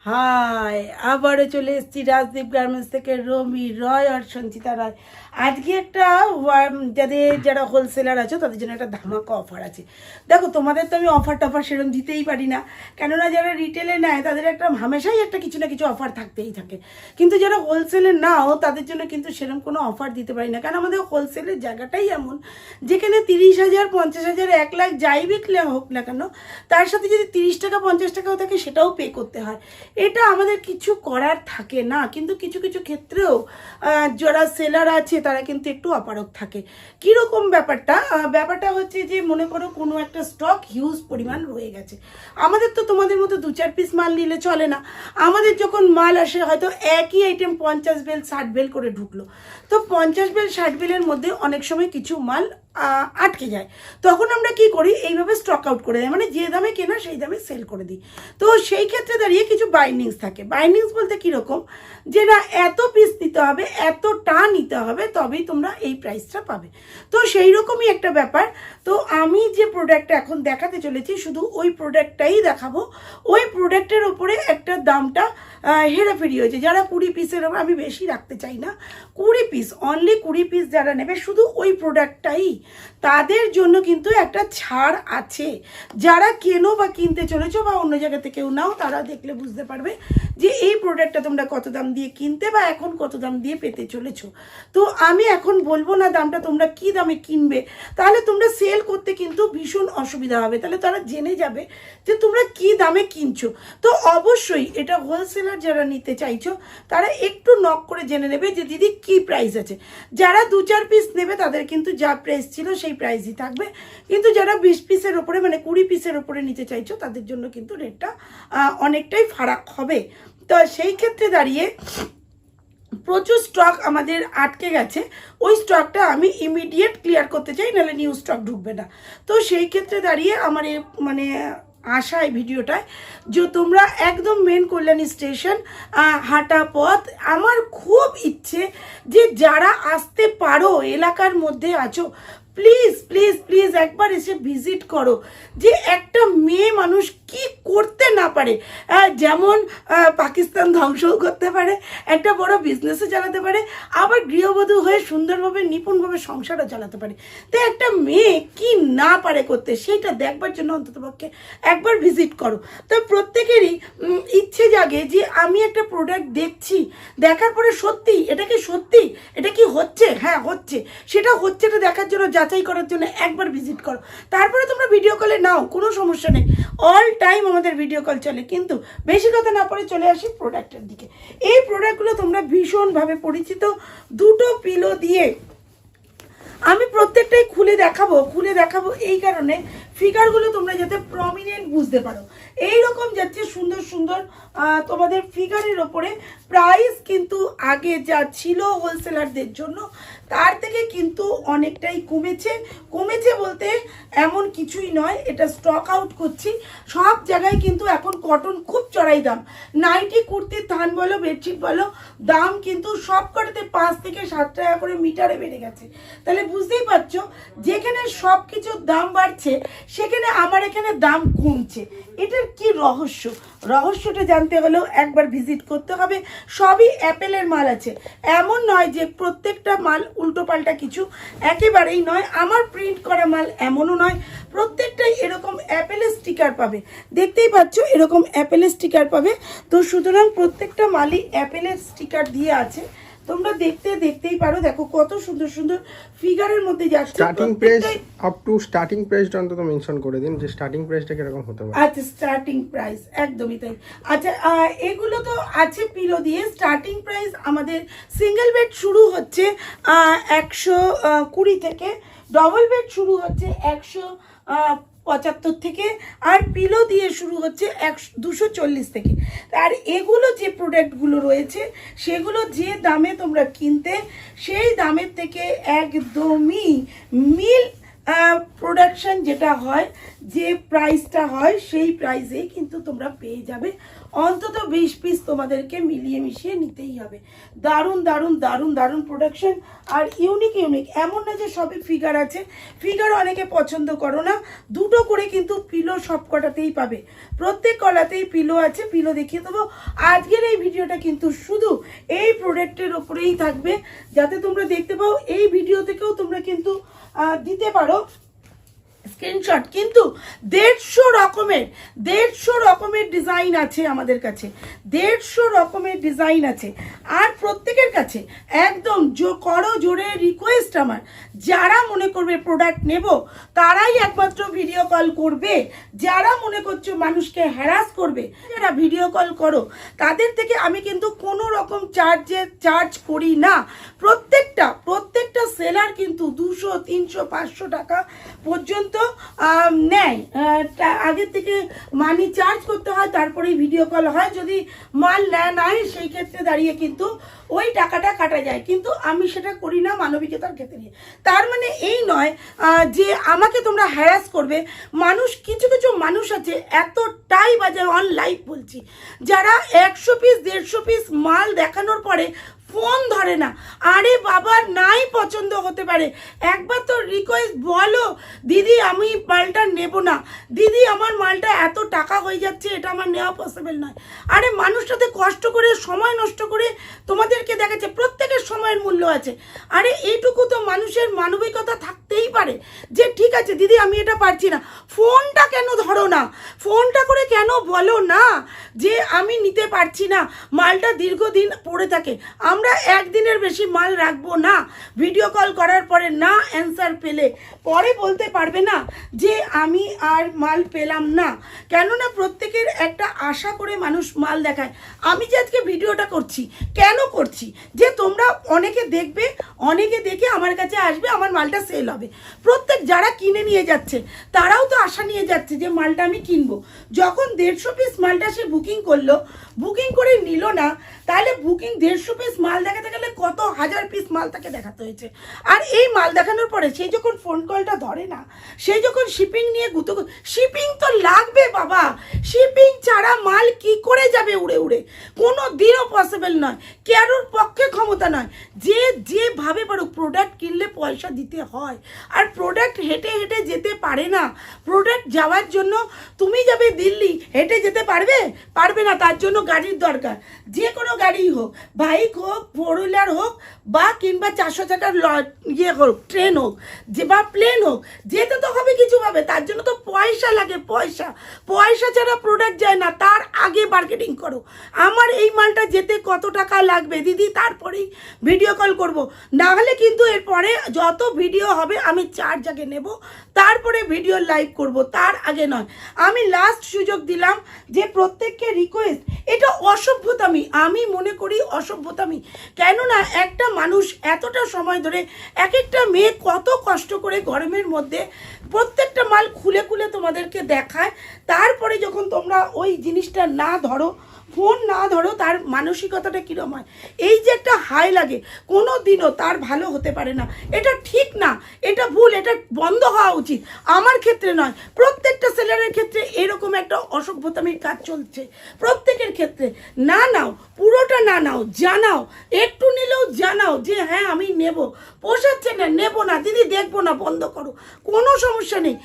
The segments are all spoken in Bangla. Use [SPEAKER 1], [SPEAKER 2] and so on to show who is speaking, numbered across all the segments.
[SPEAKER 1] হাই, আবারও চলে এসেছি রাজদীপ গার্মেন্টস থেকে রমি রয় আর সঞ্চিতা রায়। আজকে একটা যারা হোলসেলার আছো তাদের জন্য একটা ধামাকা অফার আছে। দেখো, তোমাদের তো আমি অফার টফার সেরকম দিতেই পারি না, কেননা যারা রিটেলে নেয় তাদের একটা হামেশাই একটা কিছু না কিছু অফার থাকতেই থাকে। কিন্তু যারা হোলসেলে নাও তাদের জন্য কিন্তু সেরকম কোনো অফার দিতে পারি না, কারণ আমাদের হোলসেলের জায়গাটাই এমন যেখানে 30,000, 50,000, 1 লাখ যাই বিকলে হোক না কেন, তার সাথে যদি 30 টাকা 50 টাকাও থাকে সেটাও পে করতে হয়। এটা আমাদের কিছু করার থাকে না, কিন্তু কিছু কিছু ক্ষেত্রেও যারা সেলার আছে তারা কিন্তু একটু অপারগ থাকে। কীরকম ব্যাপারটা হচ্ছে যে, মনে করো কোনো একটা স্টক হিউজ পরিমাণ রয়ে গেছে। আমাদের তো তোমাদের মতো 2-4 পিস মাল নিলে চলে না। আমাদের যখন মাল আসে, হয়তো একই আইটেম 50 বেল 60 বেল করে ঢুকলো, তো 50 বেল 60 বেলের মধ্যে অনেক সময় কিছু মাল আটকে যায়। তখন আমরা কি করি, এইভাবে স্টক আউট করে দিই, মানে যে দামে কেনা সেই দামে সেল করে দিই। তো সেই ক্ষেত্রে দাঁড়িয়ে কিছু বাইন্ডিংস থাকে। বাইন্ডিংস বলতে কীরকম, যে না এত পিস নিতে হবে, এতটা নিতে হবে, তবেই তোমরা এই প্রাইসটা পাবে। তো সেই রকমই একটা ব্যাপার। তো আমি যে প্রোডাক্টটা এখন দেখাতে চলেছি, শুধু ওই প্রোডাক্টটাই দেখাবো। ওই প্রোডাক্টের ওপরে একটা দামটা হেরাফেরি হয়েছে। যারা 20 পিসের ওপর, আমি বেশি রাখতে চাই না, 20 পিস, অনলি 20 পিস যারা নেবে শুধু ওই প্রোডাক্টটাই, তাদের জন্য কিন্তু একটা ছাড় আছে। যারা কেনো বা কিনতে চলেছো বা অন্য জায়গা থেকেও নাও, তারা দেখলে বুঝতে পারবে যে এই প্রোডাক্টটা তোমরা কত দাম দিয়ে কিনতে বা এখন কত দাম দিয়ে পেতে চলেছো। তো আমি এখন বলবো না দামটা, তোমরা কি দামে কিনবে, তাহলে তোমরা সেল করতে কিন্তু ভীষণ অসুবিধা হবে। তাহলে তারা জেনে যাবে যে তোমরা কি দামে কিনছো। তো অবশ্যই এটা হোলসেলার যারা নিতে চাইছো তারা একটু নক করে জেনে নেবে যে দিদি কি প্রাইস আছে। যারা 2-4 পিস নেবে তাদের কিন্তু যা প্রাইস ছিল সেই প্রাইসই থাকবে, কিন্তু যারা 20 পিসের ওপরে, মানে 20 পিসের ওপরে নিতে চাইছো, তাদের জন্য কিন্তু রেটটা অনেকটাই ফারাক হবে। তো সেই ক্ষেত্রে দাঁড়িয়ে প্রচুর স্টক আমাদের আটকে গেছে, ওই স্টকটা আমি ইমিডিয়েট ক্লিয়ার করতে চাই, নাহলে নিউ স্টক ঢুকবে না। তো সেই ক্ষেত্রে দাঁড়িয়ে আমার মানে আশা এই ভিডিওটায় যে তোমরা একদম মেন কল্যাণী স্টেশন হাঁটা পথ, আমার খুব ইচ্ছে যে যারা আসতে পারো, এলাকার মধ্যে আছো, প্লিজ প্লিজ প্লিজ একবার এসে ভিজিট করো। যে একটা মেয়ে মানুষ কি করতে না পারে, যেমন পাকিস্তান ধ্বংসও করতে পারে, একটা বড় বিজনেসও চালাতে পারে, আবার গৃহবধূ হয়ে সুন্দরভাবে নিপুণভাবে সংসারও চালাতে পারে। তো একটা মেয়ে কি না পারে করতে, সেইটা দেখবার জন্য অন্ততপক্ষে একবার ভিজিট করো। তো প্রত্যেকেরই ইচ্ছে জাগে যে আমি একটা প্রোডাক্ট দেখছি, দেখার পরে সত্যি এটা কি সত্যি, এটা কি হচ্ছে, হ্যাঁ হচ্ছে, সেটা হচ্ছে, এটা দেখার জন্য, যাচাই করার জন্য একবার ভিজিট করো। তারপরে তোমরা ভিডিও কলে নাও, কোনো সমস্যা নেই, অল টাইম আমাদের ভিডিও কল চলে। কিন্তু বেশি কথা না পড়ে চলে আসি প্রোডাক্টের দিকে। এই প্রোডাক্টগুলো তোমরা ভীষণভাবে পরিচিত। দুটো পিলো দিয়ে আমি প্রত্যেকটাই খুলে দেখাবো এই কারণে, ফিগারগুলো তোমরা যাতে প্রমিনেন্ট বুঝতে পারো। এইরকম যাচ্ছে সুন্দর সুন্দর তোমাদের ফিগারের ওপরে। প্রাইস কিন্তু আগে যা ছিল হোলসেলারদের জন্য, তার থেকে কিন্তু অনেকটাই কমেছে বলতে এমন কিছুই নয়, এটা স্টক আউট করছি। সব জায়গায় কিন্তু এখন কটন খুব চড়াই দাম। নাইটি, কুর্তি, থান বলো, বেডশিট বলো, দাম কিন্তু সব কটাতে 5 থেকে 7 টাকা করে মিটারে বেড়ে গেছে। তাহলে বুঝতেই পারছো, যেখানে সব কিছুর দাম বাড়ছে সেখানে আমার এখানে দাম কমছে। এটার কি রহস্যটা জানতে হলেও একবার ভিজিট করতে হবে। সবই অ্যাপেলের মাল আছে, এমন নয় যে প্রত্যেকটা মাল উল্টো পাল্টা কিছু, একেবারেই নয়। আমার প্রিন্ট করা মাল এমনও নয়, প্রত্যেকটাই এরকম অ্যাপেলের স্টিকার পাবে। দেখতেই পাচ্ছ এরকম অ্যাপেলের স্টিকার পাবে। তো সুতরাং প্রত্যেকটা মালই অ্যাপেলের স্টিকার দিয়ে আছে, তোমরা দেখতেই পারো। দেখো কত সুন্দর সুন্দর ফিগারের মধ্যে যাচ্ছে।
[SPEAKER 2] Starting price up to starting প্রাইসটা অন্তত মেনশন করে দিন যে স্টার্টিং প্রাইসটা কিরকম হতে পারে।
[SPEAKER 1] আচ্ছা, স্টার্টিং প্রাইস একদমই তাই। আচ্ছা, এগুলো তো আছে পিলো দিয়ে। স্টার্টিং প্রাইস আমাদের সিঙ্গেল বেড শুরু হচ্ছে 120 থেকে, ডবল বেড শুরু হচ্ছে 175 থেকে, আর পিলো দিয়ে শুরু হচ্ছে 240 থেকে। আর এগুলো যে প্রোডাক্টগুলো রয়েছে সেগুলো যে দামে তোমরা কিনতে, সেই দামের থেকে একদমই মিল প্রোডাকশন যেটা হয়, যে প্রাইসটা হয় সেই প্রাইসেই কিন্তু তোমরা পেয়ে যাবে অন্তত 20 পিস তোমাদেরকে মিলিয়ে মিশিয়ে নিতেই হবে। দারুণ দারুণ দারুণ দারুণ প্রোডাকশন আর ইউনিক ইউনিক। এমন না যে সবই ফিগার আছে, ফিগার অনেকে পছন্দ করো না, দুটো করে কিন্তু পিলো সব কটাতেই পাবে, প্রত্যেক কলাতেই পিলো আছে, পিলো দেখিয়ে দেবো। আজকের এই ভিডিওটা কিন্তু শুধু এই প্রোডাক্টের ওপরেই থাকবে, যাতে তোমরা দেখতে পাও। এই ভিডিও থেকেও তোমরা কিন্তু দিতে পারো স্ক্রিনশট, কিন্তু 150 রকমের ডিজাইন আছে আমাদের কাছে, 150 রকমের ডিজাইন আছে। আর প্রত্যেকের কাছে একদম জোরে রিকোয়েস্ট আমার, যারা মনে করবে প্রোডাক্ট নেব তারাই একমাত্র ভিডিও কল করবে। যারা মনে করছো মানুষকে হ্যারাস করবে, যারা ভিডিও কল করো তাদের থেকে আমি কিন্তু কোনো রকম চার্জ করি না। প্রত্যেকটা সেলার কিন্তু 200, 300, 500 টাকা পর্যন্ত নেয়। আগের থেকে মানি চার্জ করতে হয়, তারপরেই ভিডিও কল হয়। যদি মাল নেয় সেই ক্ষেত্রে দাঁড়িয়ে কিন্তু ওই টাকাটা কাটা যায়, কিন্তু আমি সেটা করি না মানবিকতার ক্ষেত্রে। তার মানে এই নয় যে আমাকে তোমরা হ্যারাস করবে। কিছু মানুষ আছে এতটাই বাজে, অন লাইভ বলছি, যারা 100 পিস 150 পিস মাল দেখানোর পরে ফোন ধরে না। আরে বাবা, নাই পছন্দ হতে পারে, একবার তো রিকোয়েস্ট বলো, দিদি আমি মালটা নেব না, দিদি আমার মালটা এত টাকা হয়ে যাচ্ছে, এটা আমার নেওয়া পসিবল নয়। আরে মানুষটাতে কষ্ট করে সময় নষ্ট করে তোমাদেরকে দেখাচ্ছে, প্রত্যেকের সময়ের মূল্য আছে। আরে এইটুকু তো মানুষের মানবিকতা থাকতেই পারে যে ঠিক আছে দিদি আমি এটা পারছি না। ফোনটা কেন ধরো না, ফোনটা করে কেন বলো না যে আমি নিতে পারছি না, মালটা দীর্ঘদিন পড়ে থাকে। আমরা একদিনের বেশি মাল রাখবো না। ভিডিও কল করার পরে না অ্যান্সার পেলে পরে বলতে পারবে না যে আমি আর মাল পেলাম না। কেননা প্রত্যেকের একটা আশা করে মানুষ মাল দেখায়। আমি যে আজকে ভিডিওটা করছি, কেন করছি, যে তোমরা অনেকে দেখবে, অনেকে দেখে আমার কাছে আসবে, আমার মালটা সেল হবে। প্রত্যেক যারা কিনে নিয়ে যাচ্ছে তারাও তো আশা নিয়ে যাচ্ছে যে মালটা আমি কিনবো। যখন 150 পিস মালটা সে বুকিং করলো, বুকিং করে নিল না, তাহলে 150 পিস মাল দেখাতে গেলে কত হাজার পিস মাল তাকে দেখাতে হয়েছে। আর এই মাল দেখানোর পরে সে যখন ফোন কলটা ধরে না, সে যখন শিপিং নিয়ে শিপিং তো লাগবে বাবা, শিপিং ছাড়া মাল কি করে যাবে উড়ে উড়ে, কোনো দিনও পসিবল নয়, কারোর পক্ষে ক্ষমতা নয়। যেভাবে পারো প্রোডাক্ট কিনলে পয়সা দিতে হয়, আর প্রোডাক্ট হেঁটে হেঁটে যেতে পারে না। প্রোডাক্ট যাওয়ার জন্য তুমি যাবে দিল্লি, হেঁটে যেতে পারবে না, তার জন্য গাড়ির দরকার। যে কোনো গাড়ি হোক, বাইক হোক, 4 হুইলার হোক, বা কিংবা 400 টাকার হোক, ট্রেন হোক, বা প্লেন হোক, যেতে তো হবে কিছুভাবে, তার জন্য তো পয়সা লাগে। পয়সা ছাড়া প্রোডাক্ট যায় না। তার আগে মার্কেটিং করো, আমার এই মালটা যেতে কত টাকা লাগবে দিদি, তারপরেই ভিডিও কল করব। না হলে কিন্তু এরপরে যত ভিডিও হবে আমি চার্জ আগে নেব, তারপরে ভিডিও লাইভ করব, তার আগে নয়। আমি লাস্ট সুযোগ দিলাম যে প্রত্যেককে রিকোয়েস্ট, এটা অসভ্যতামি, আমি মনে করি অসভ্যতামি। কেননা একটা মানুষ এতটা সময় ধরে, এক একটা মেয়ে কত কষ্ট করে গরমের মধ্যে প্রত্যেকটা মাল খুলে খুলে তোমাদেরকে দেখায়, তারপরে যখন তোমরা ওই জিনিসটা না ধরো, ফোন না ধরো, তার মানসিকতাটা কীরকম হয়, এই যে একটা হাই লাগে, কোনো দিনও তার ভালো হতে পারে না। এটা ঠিক না, এটা ভুল, এটা বন্ধ হওয়া উচিত। আমার ক্ষেত্রে নয়, প্রত্যেকটা সেলারের ক্ষেত্রে এরকম একটা অসভ্যতামির কাজ চলছে। প্রত্যেকের ক্ষেত্রে না নাও, পুরোটা না নাও, জানাও, একটু নিলেও জানাও যে হ্যাঁ আমি নেব, পোষাচ্ছে না, নেব না দিদি, দেখবো না, বন্ধ করো, কোনো সমস্যা নেই।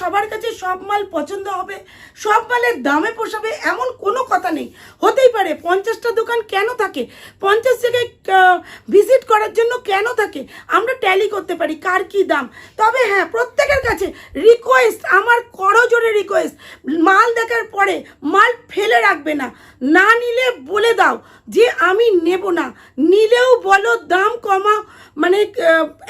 [SPEAKER 1] সবার কাছে সব মাল পছন্দ হবে, সব মালের দামে পোষাবে, এমন কোনো কথা নেই। হতেই পারে 50টা দোকান কেন থাকে, 50 জায়গায় ভিজিট করার জন্য কেন থাকে, আমরা ট্যালি করতে পারি কার কি দাম। তবে হ্যাঁ, প্রত্যেকের কাছে রিকোয়েস্ট, আমার করজোরে রিকোয়েস্ট, মাল দেখার পরে মাল ফেলে রাখবে না। না নিলে বলে দাও যে আমি নেব না, নিলেও বলো দাম কমা, মানে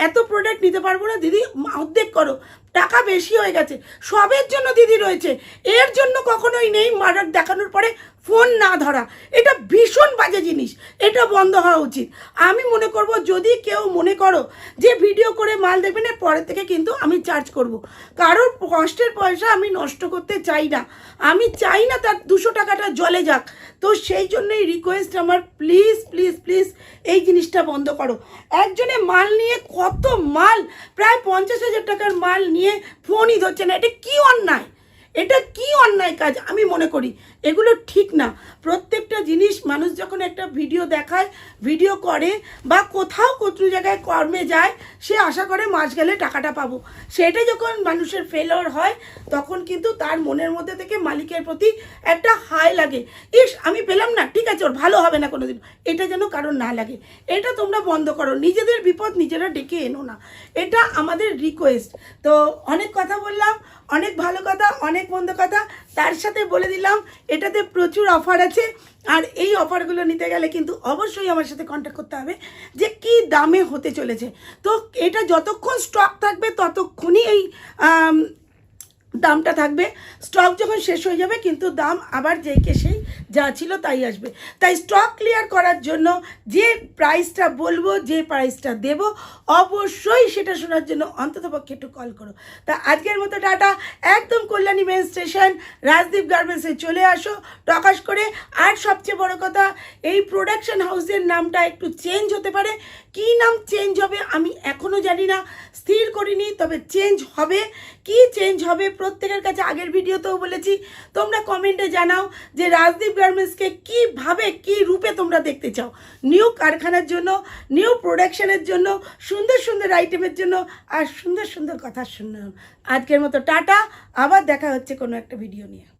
[SPEAKER 1] এত প্রোডাক্ট নিতে পারবো না দিদি, অর্ধেক করো, টাকা বেশি হয়ে গেছে। সবের জন্য দিদি রয়েছে, এর জন্য কখনোই নেই মার্ডার দেখানোর পরে ফোন না ধরা। এটা ভীষণ বাজে জিনিস, এটা বন্ধ হওয়া উচিত। আমি মনে করব যদি কেউ মনে করো যে ভিডিও করে মাল দেবে না, পরে থেকে কিন্তু আমি চার্জ করব। কারোর কষ্টের পয়সা আমি নষ্ট করতে চাই না, আমি চাই না তার 200 টাকাটা জলে যাক। তো সেই জন্যই রিকোয়েস্ট আমার, প্লিজ প্লিজ প্লিজ এই জিনিসটা বন্ধ করো। একজনে মাল নিয়ে, কত মাল, প্রায় 50,000 টাকার মাল নিয়ে ফোনই ধরছে না, এটা কি অন্যায়, এটা কি অন্যায় কাজ আমি মনে করি, এগুলো ঠিক না। প্রত্যেকটা জিনিস মানুষ যখন একটা ভিডিও দেখায়, ভিডিও করে বা কোথাও কোনো জায়গায় কর্মে যায়, সে আশা করে মাস গেলে টাকাটা পাবো। সেটা যখন মানুষের ফেলোর হয় তখন কিন্তু তার মনের মধ্যে থেকে মালিকের প্রতি একটা হাই লাগে, ইস আমি পেলাম না, ঠিক আছে ওর ভালো হবে না কোনোদিন, এটা যেন কারণ না লাগে। এটা তোমরা বন্ধ করো, নিজেদের বিপদ নিজেরা ডেকে এনো না, এটা আমাদের রিকোয়েস্ট। তো অনেক কথা বললাম, অনেক ভালো কথা, অনেক মন্দ কথা, তার সাথে বলে দিলাম এটাতে প্রচুর অফার আছে। আর এই অফারগুলো নিতে গেলে কিন্তু অবশ্যই আমার সাথে কন্ট্যাক্ট করতে হবে যে কি দামে হতে চলেছে। তো এটা যতক্ষণ স্টক থাকবে ততক্ষণই এই দামটা থাকবে। স্টক যখন শেষ হয়ে যাবে কিন্তু দাম আবার যেই কে সেই যা ছিল তাই আসবে। তাই স্টক ক্লিয়ার করার জন্য যে প্রাইসটা বলবো, যে প্রাইসটা দেব, অবশ্যই সেটা শোনার জন্য অন্ততপক্ষে একটু কল করো। তা আজকের মতো টাটা। একদম কল্যাণী মেন স্টেশন রাজদীপ গার্মেন্টসে চলে আসো টকাশ করে। আর সবচেয়ে বড় কথা, এই প্রোডাকশন হাউসের নামটা একটু চেঞ্জ হতে পারে। কি নাম চেঞ্জ হবে আমি এখনও জানি না, স্থির করিনি, তবে চেঞ্জ হবে। কি চেঞ্জ হবে প্রত্যেকের কাছে আগের ভিডিওতেও বলেছি, তোমরা কমেন্টে জানাও যে রাজদীপ গার্মেন্টসকে কীভাবে কী রূপে তোমরা দেখতে চাও। নিউ কারখানার জন্য, নিউ প্রোডাকশনের জন্য, সুন্দর সুন্দর আইটেমের জন্য, আর সুন্দর সুন্দর কথা শুনলাম। আজকের মতো টাটা, আবার দেখা হচ্ছে কোনো একটা ভিডিও নিয়ে।